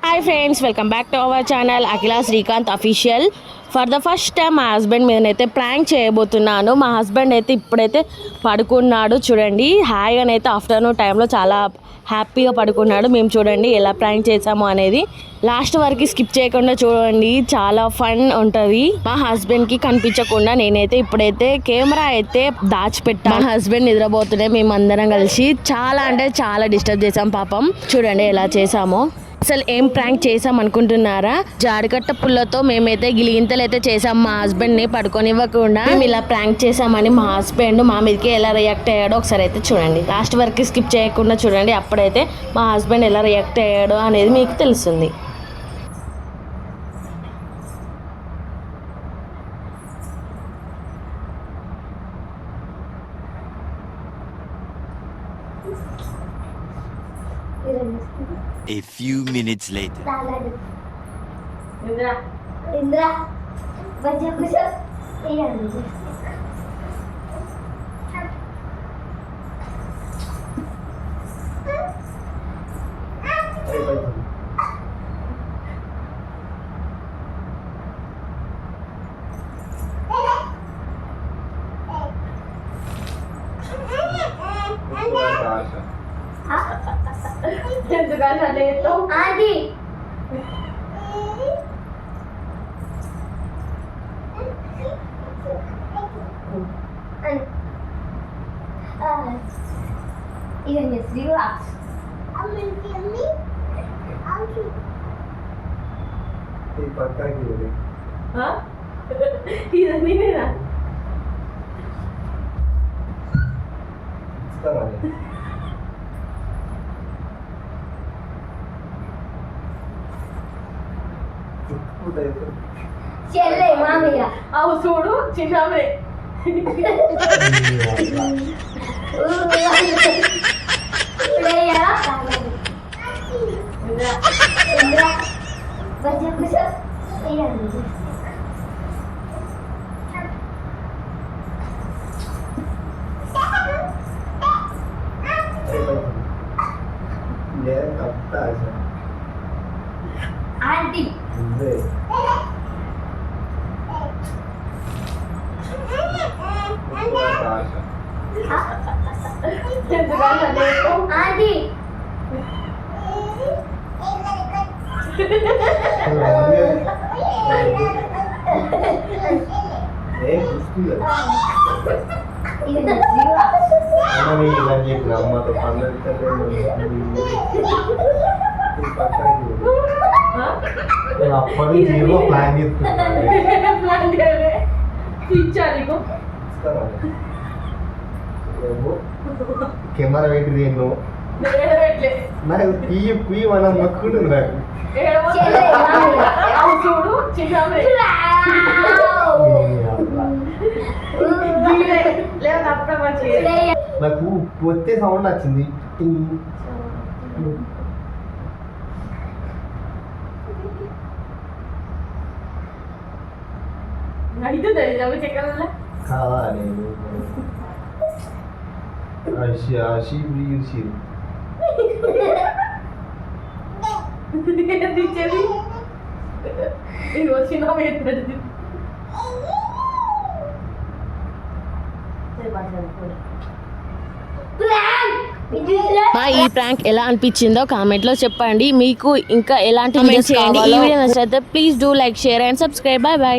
Hi friends, welcome back to our channel Akhila Srikanth official. For the first time మా husband మీదనైతే prank చేయబోతున్నాను. మా husband అయితే ఇప్పుడైతే పడుకున్నాడు. చూడండి, హాయిగానైతే ఆఫ్టర్నూన్ టైంలో చాలా హ్యాపీగా పడుకున్నాడు. మేము చూడండి ఎలా ప్రాంక్ చేసాము అనేది లాస్ట్ వరకు స్కిప్ చేయకుండా చూడండి, చాలా ఫన్ ఉంటుంది. మా హస్బెండ్కి కనిపించకుండా నేనైతే ఇప్పుడైతే కెమెరా అయితే దాచిపెట్టా. మా హస్బెండ్ నిద్రపోతున్నాయి. మేము అందరం కలిసి చాలా అంటే చాలా డిస్టర్బ్ చేసాం పాపం. చూడండి ఎలా చేసామో. అసలు ఏం ప్రాంక్ చేసాం అనుకుంటున్నారా? జాడికట్ట పుల్లతో మేమైతే గిలిగింతలు అయితే చేసాం మా హస్బెండ్ని పడుకోనివ్వకుండా. మేము ఇలా ప్రాంక్ చేసామని మా హస్బెండ్ మా మీదకి ఎలా రియాక్ట్ అయ్యాడో ఒకసారి అయితే చూడండి. లాస్ట్ వరకు స్కిప్ చేయకుండా చూడండి, అప్పుడైతే మా హస్బెండ్ ఎలా రియాక్ట్ అయ్యాడో అనేది మీకు తెలుస్తుంది. A few minutes later. Indra, baca kusa. Iya. ఎందుకని అదే అది ఇదండి రిలాక్స్ ఇదన్నీ నేనా చెల్లె మామయ్య అవు చూడు చిన్నమే baca kusa. Iya. Auntie. ఎందుకని అదే Auntie. ఇదండి రిలాక్స్ అప్పటి ప్లాన్ కెమెరా పెట్టి నేను నాకు పీ మనం మొక్కుంటుంది నాకు చెల్లె మామయ్య అవు చూడు చిన్నమే లేదా అప్పుడే మంచిగా నాకు వచ్చే సౌండ్ వచ్చింది. అవుతుంది అవి చెక్కల కావాలి ఇచ్చేది ఇది వచ్చిన ఈ ప్రాంక్ ఎలా అనిపించిందో కామెంట్ లో చెప్పండి. మీకు ఇంకా ఎలాంటి వీడియోస్ కావాలో please do like, share and subscribe. Bye bye.